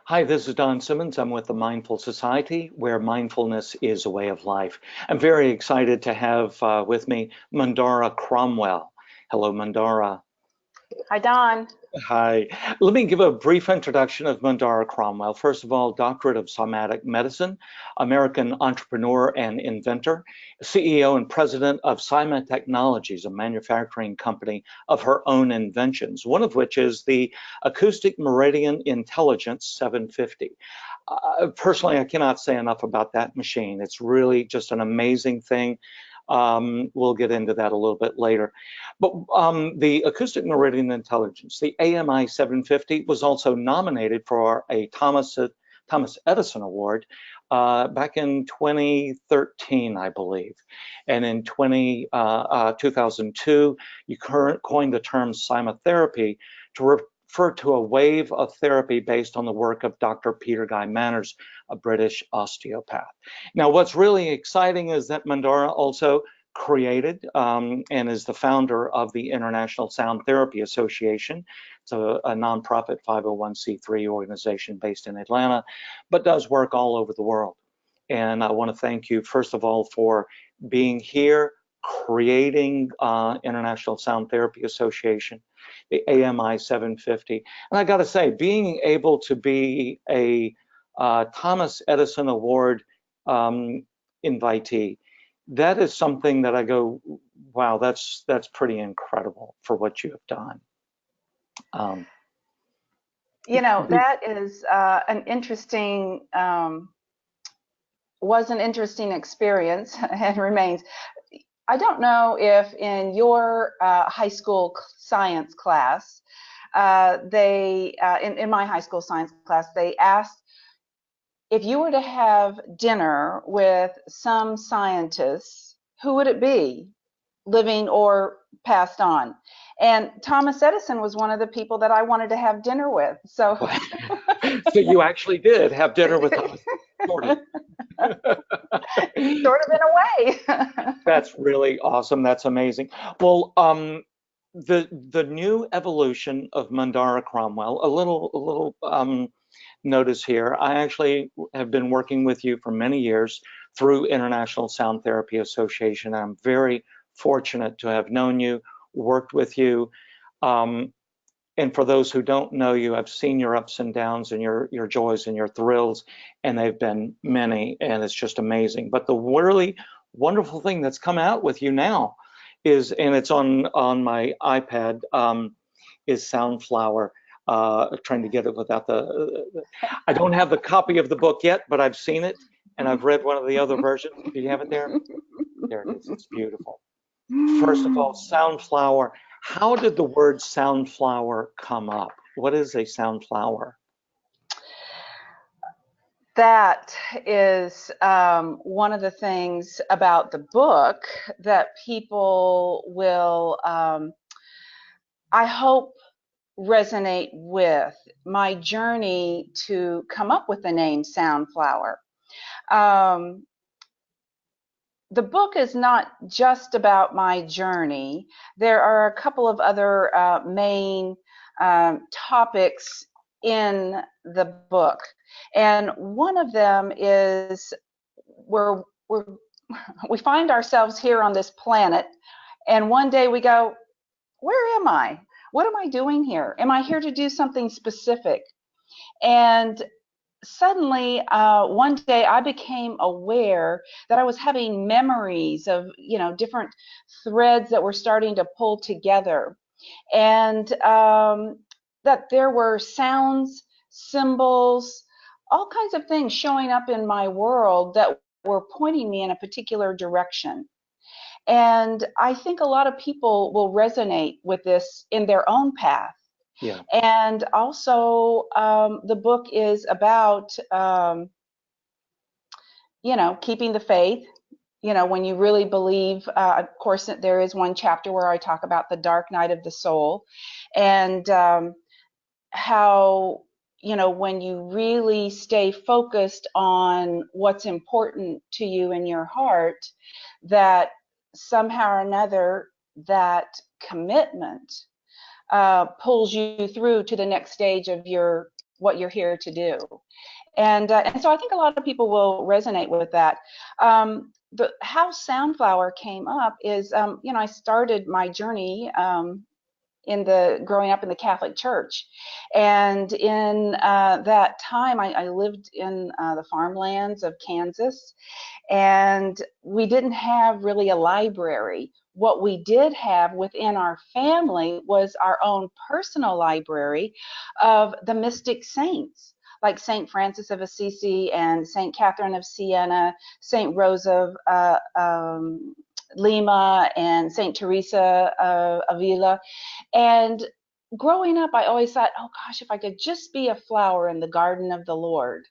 Hi, this is Don Simmons. I'm with the Mindful Society, where mindfulness is a way of life. I'm very excited to have with me Mandara Cromwell. Hello, Mandara. Hi, Don. Hi. Let me give a brief introduction of Mandara Cromwell. First of all, doctorate of somatic medicine, American entrepreneur and inventor, CEO and president of Cyma Technologies, a manufacturing company of her own inventions, one of which is the Acoustic Meridian Intelligence 750. Personally, I cannot say enough about that machine. It's really just an amazing thing. We'll get into that a little bit later. But the Acoustic Meridian Intelligence, the AMI 750, was also nominated for a Thomas Edison Award back in 2013, I believe. And in 2002, you coined the term cymotherapy to refer to a wave of therapy based on the work of Dr. Peter Guy Manners, a British osteopath. Now, what's really exciting is that Mandara also created and is the founder of the International Sound Therapy Association. It's a nonprofit 501c3 organization based in Atlanta, but does work all over the world. And I want to thank you, first of all, for being here, creating International Sound Therapy Association, the AMI 750. And I got to say, being able to be a Thomas Edison Award invitee, that is something that I go, wow, that's pretty incredible for what you have done. That is an interesting, was an interesting experience and remains. I don't know if in your high school science class, in my high school science class, they asked if you were to have dinner with some scientists, who would it be, living or passed on? And Thomas Edison was one of the people that I wanted to have dinner with. So, so you actually did have dinner with Thomas, sort of. Sort of in a way. That's really awesome. That's amazing. Well, the new evolution of Mandara Cromwell, a little notice here. I actually have been working with you for many years through International Sound Therapy Association. I'm very fortunate to have known you, worked with you. And for those who don't know you, I've seen your ups and downs and your joys and your thrills, and they've been many, and it's just amazing. But the really wonderful thing that's come out with you now is, and it's on my iPad, is Soundflower. Trying to get it without I don't have the copy of the book yet, but I've seen it and I've read one of the other versions. Do you have it there? There it is. It's beautiful. First of all, Soundflower. How did the word Soundflower come up? What is a Soundflower? That is one of the things about the book that people will, I hope, resonate with. My journey to come up with the name Soundflower. The book is not just about my journey. There are a couple of other main topics in the book. And one of them is we find ourselves here on this planet, and one day we go, where am I? What am I doing here? Am I here to do something specific? And suddenly, one day I became aware that I was having memories of, different threads that were starting to pull together. And that there were sounds, symbols, all kinds of things showing up in my world that were pointing me in a particular direction. And I think a lot of people will resonate with this in their own path. Yeah. And also, the book is about, keeping the faith. When you really believe, of course, there is one chapter where I talk about the dark night of the soul, and how, when you really stay focused on what's important to you in your heart, that somehow or another, that commitment pulls you through to the next stage of your what you're here to do. And so I think a lot of people will resonate with that. How Soundflower came up is, I started my journey in the growing up in the Catholic Church, and in that time, I lived in the farmlands of Kansas, and we didn't have really a library. What we did have within our family was our own personal library of the mystic saints, like Saint Francis of Assisi and Saint Catherine of Siena, Saint Rose of Lima, and Saint Teresa of Avila. And growing up, I always thought, oh gosh, if I could just be a flower in the garden of the Lord.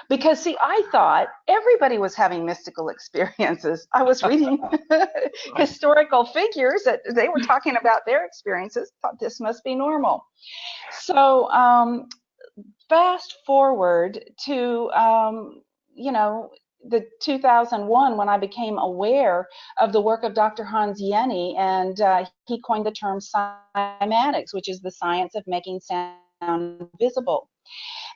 Because, see, I thought everybody was having mystical experiences. I was reading historical figures that they were talking about their experiences, thought this must be normal. So, fast forward to, the 2001, when I became aware of the work of Dr. Hans Jenny, and he coined the term cymatics, which is the science of making sound visible.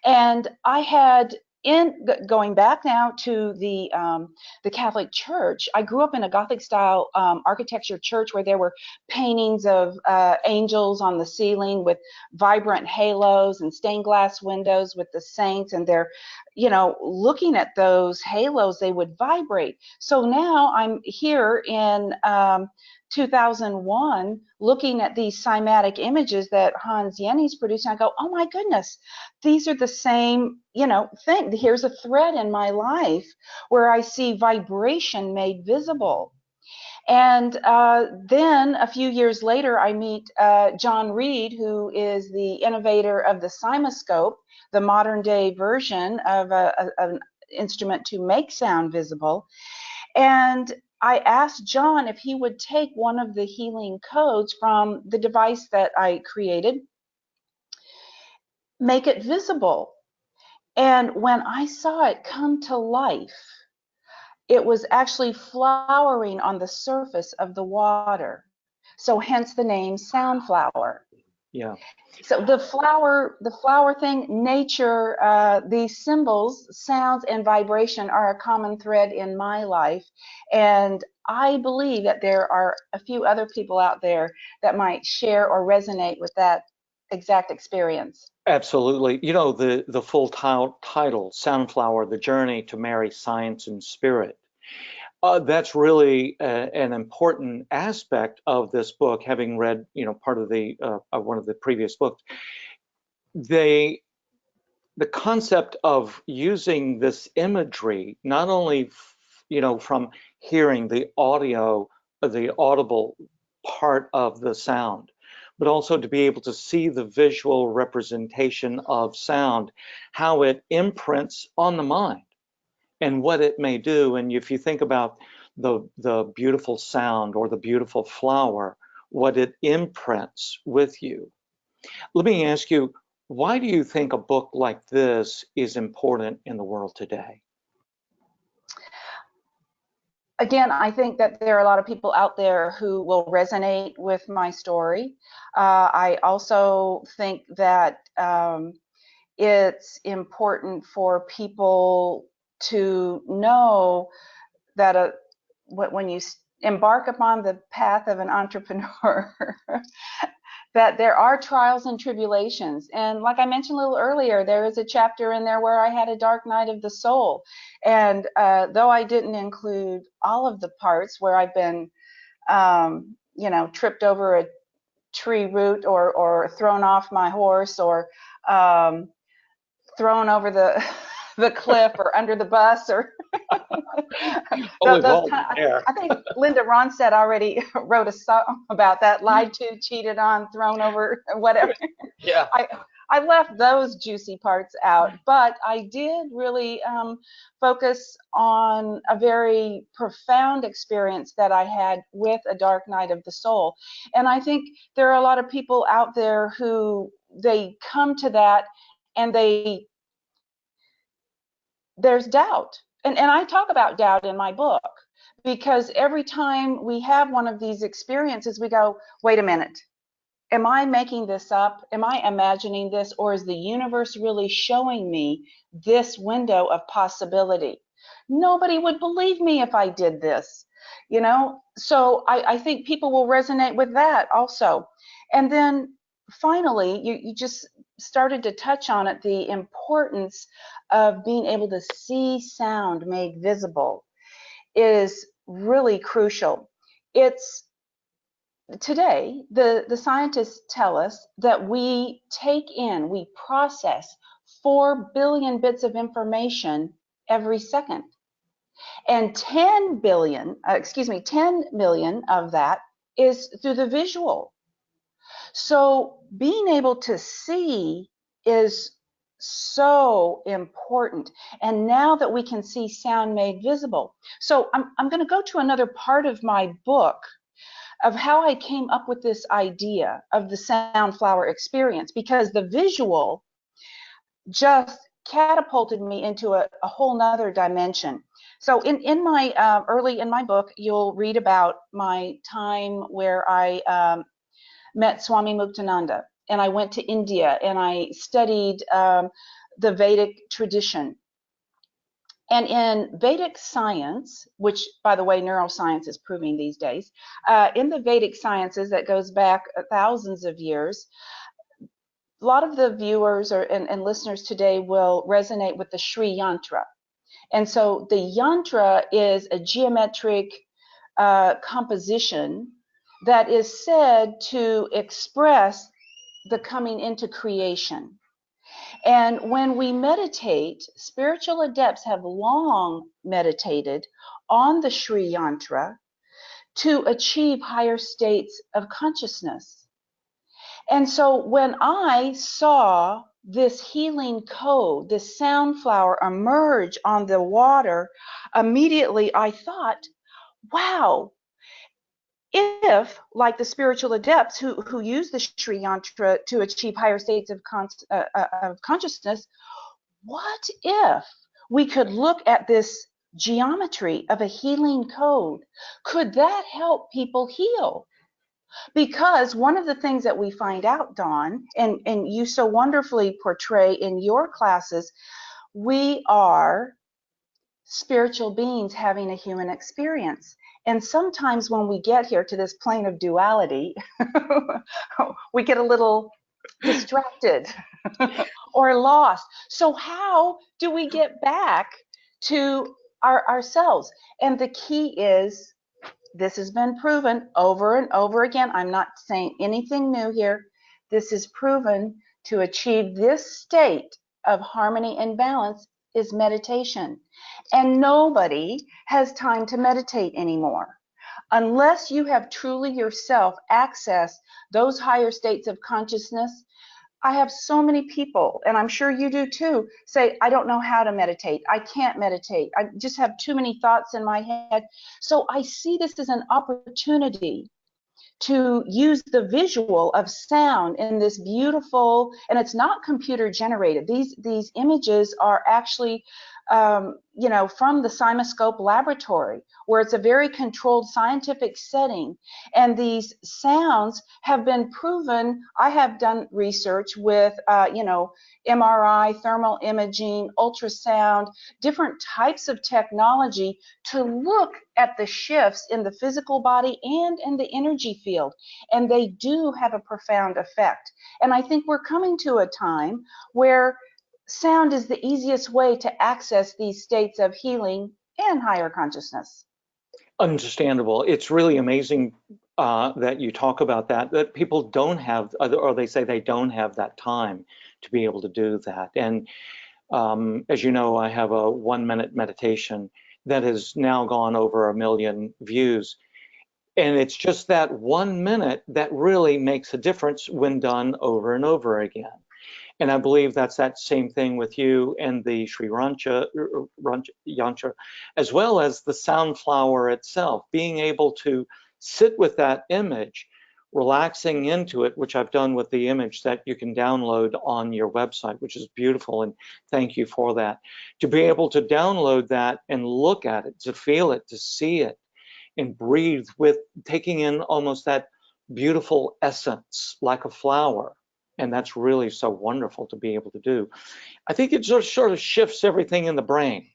And I had, in going back now to the Catholic Church, I grew up in a Gothic style architecture church where there were paintings of angels on the ceiling with vibrant halos and stained glass windows with the saints, and they're, looking at those halos, they would vibrate. So now I'm here in 2001 looking at these cymatic images that Hans Jenny's producing. I go, oh my goodness, these are the same, thing. Here's a thread in my life where I see vibration made visible. And then a few years later, I meet John Reed, who is the innovator of the cymoscope, the modern day version of an instrument to make sound visible. And I asked John if he would take one of the healing codes from the device that I created, make it visible. And when I saw it come to life, it was actually flowering on the surface of the water. So hence the name Soundflower. Yeah. So the flower thing, nature, these symbols, sounds, and vibration are a common thread in my life. And I believe that there are a few other people out there that might share or resonate with that exact experience. Absolutely. The full title, Soundflower, The Journey to Marry Science and Spirit. That's really an important aspect of this book, having read, part of the one of the previous books. The concept of using this imagery, not only, from hearing the audio, the audible part of the sound, but also to be able to see the visual representation of sound, how it imprints on the mind and what it may do. And if you think about the beautiful sound or the beautiful flower, what it imprints with you. Let me ask you, why do you think a book like this is important in the world today? Again, I think that there are a lot of people out there who will resonate with my story. I also think that it's important for people to know that when you embark upon the path of an entrepreneur, that there are trials and tribulations. And like I mentioned a little earlier, there is a chapter in there where I had a dark night of the soul. And though I didn't include all of the parts where I've been, tripped over a tree root, or thrown off my horse, or thrown over the the cliff, or under the bus, or I think Linda Ronstadt already wrote a song about that. Lied to, cheated on, thrown over, whatever. Yeah. I left those juicy parts out, but I did really focus on a very profound experience that I had with a dark night of the soul. And I think there are a lot of people out there who they come to that, and there's doubt. And I talk about doubt in my book, because every time we have one of these experiences, we go, wait a minute, am I making this up? Am I imagining this? Or is the universe really showing me this window of possibility? Nobody would believe me if I did this, you know? So I think people will resonate with that also. And then finally, you just started to touch on it, the importance of being able to see sound made visible is really crucial. It's today, the scientists tell us that we process 4 billion bits of information every second. And 10 million of that is through the visual. So being able to see is so important. And now that we can see sound made visible. So I'm going to go to another part of my book of how I came up with this idea of the Soundflower experience, because the visual just catapulted me into a whole nother dimension. So in my early in my book, you'll read about my time where I met Swami Muktananda, and I went to India and I studied the Vedic tradition. And in Vedic science, which, by the way, neuroscience is proving these days, in the Vedic sciences that goes back thousands of years, a lot of the viewers and listeners today will resonate with the Sri Yantra. And so the yantra is a geometric composition that is said to express the coming into creation. And when we meditate, spiritual adepts have long meditated on the Sri Yantra to achieve higher states of consciousness. And so when I saw this healing code, this Soundflower emerge on the water, immediately I thought, wow, if, like the spiritual adepts who use the Sri Yantra to achieve higher states of consciousness, what if we could look at this geometry of a healing code? Could that help people heal? Because one of the things that we find out, Dawn, and you so wonderfully portray in your classes, we are spiritual beings having a human experience. And sometimes when we get here to this plane of duality, we get a little distracted or lost. So how do we get back to ourselves? And the key is, this has been proven over and over again. I'm not saying anything new here. This is proven to achieve this state of harmony and balance is meditation. And nobody has time to meditate anymore. Unless you have truly yourself accessed those higher states of consciousness. I have so many people, and I'm sure you do too, say, I don't know how to meditate. I can't meditate. I just have too many thoughts in my head. So I see this as an opportunity to use the visual of sound in this beautiful, and it's not computer generated. These images are actually from the Simoscope laboratory, where it's a very controlled scientific setting. And these sounds have been proven. I have done research with, MRI, thermal imaging, ultrasound, different types of technology to look at the shifts in the physical body and in the energy field. And they do have a profound effect. And I think we're coming to a time where sound is the easiest way to access these states of healing and higher consciousness. Understandable. It's really amazing that you talk about that people don't have, or they say they don't have that time to be able to do that. And as you know, I have a 1-minute meditation that has now gone over 1 million views. And it's just that 1 minute that really makes a difference when done over and over again. And I believe that's that same thing with you and the Sri Yantra, as well as the Soundflower itself, being able to sit with that image, relaxing into it, which I've done with the image that you can download on your website, which is beautiful, and thank you for that. To be able to download that and look at it, to feel it, to see it, and breathe with, taking in almost that beautiful essence like a flower. And that's really so wonderful to be able to do. I think it just sort of shifts everything in the brain,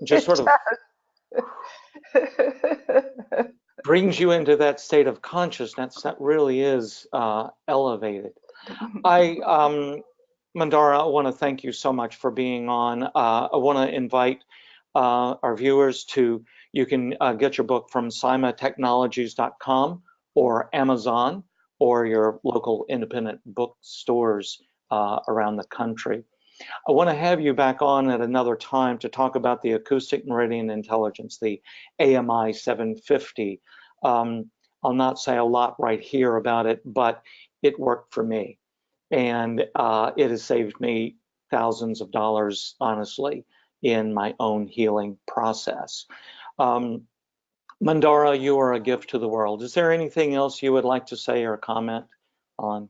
just It sort of does. brings you into that state of consciousness that really is elevated. I, Mandara, I want to thank you so much for being on. I want to invite our viewers to, you can get your book from simatechnologies.com or Amazon or your local independent bookstores around the country. I want to have you back on at another time to talk about the acoustic meridian intelligence, the AMI 750. I'll not say a lot right here about it, but it worked for me. And it has saved me thousands of dollars, honestly, in my own healing process. Mandara, you are a gift to the world. Is there anything else you would like to say or comment on?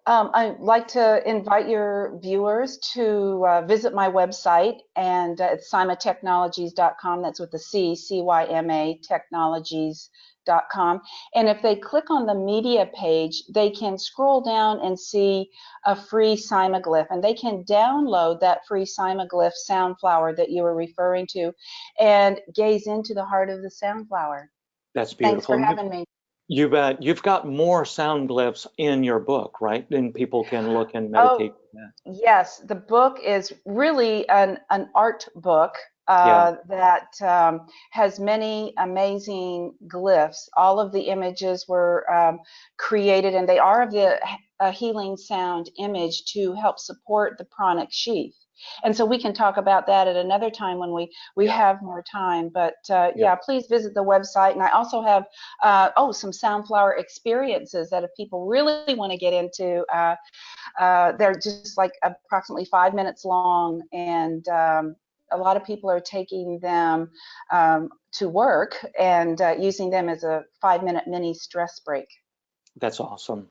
I'd like to invite your viewers to visit my website, and it's cymatechnologies.com. That's with the C, C-Y-M-A, technologies.com. And if they click on the media page, they can scroll down and see a free cymaglyph, and they can download that free cymaglyph Soundflower that you were referring to and gaze into the heart of the Soundflower. That's Thanks for beautiful. having me. You bet. You've got more sound glyphs in your book, right? And people can look and Oh, meditate. yes, the book is really an art book Yeah, that has many amazing glyphs. All of the images were created, and they are of the healing sound image to help support the pranic sheath. And so we can talk about that at another time when we yeah, have more time. But yeah. yeah, please visit the website. And I also have some Soundflower experiences that if people really want to get into. They're just like approximately 5 minutes long, and a lot of people are taking them to work and using them as a 5-minute mini stress break. That's awesome.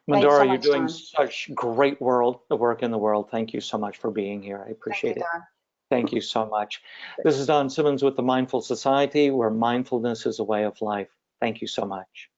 Thanks so Mandara, you're much, doing Don. such great work in the world. Thank you so much for being here. I Thank you, appreciate it. Don. Thank you so much. This is Don Simmons with the Mindful Society, where mindfulness is a way of life. Thank you so much.